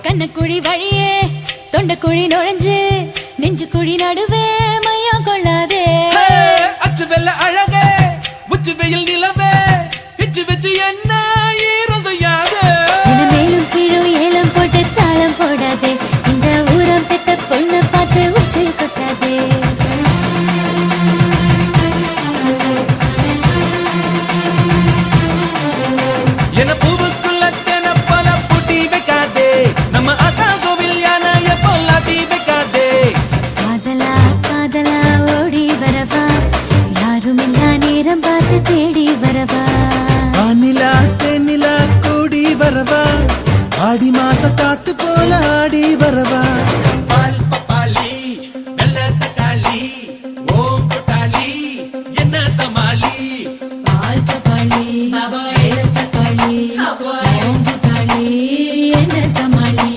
கண்ணக்குழி வழியே தொண்டக்குழி நுழைஞ்சு நெஞ்சு குழி நடுவே மையா கொள்ளாதே அச்சு வெள்ள அழகே உச்சி வெயில் நிலவே இச்சு வச்சு என்ன ஈரம் செய்யாது மேலும் கீழும் ஏலம் போட்டு தாளம் போடாதே இந்த ஊரம் பெத்த பொண்ணு பார்த்து உச்சை கொட்டாதே என பூவுக்குள்ள பல பூட்டி வைக்காதே நம்ம அக்கா கோவில் யானைய பொல்லாட்டி வைக்காதே காதலா காதலா ஓடி வரவா யாரும் இல்லா நேரம் பார்த்து தேடி வரவா வானிலா தென்னிலா கூடி வரவா ஆடி மாச காத்து போல ஆடி வரவா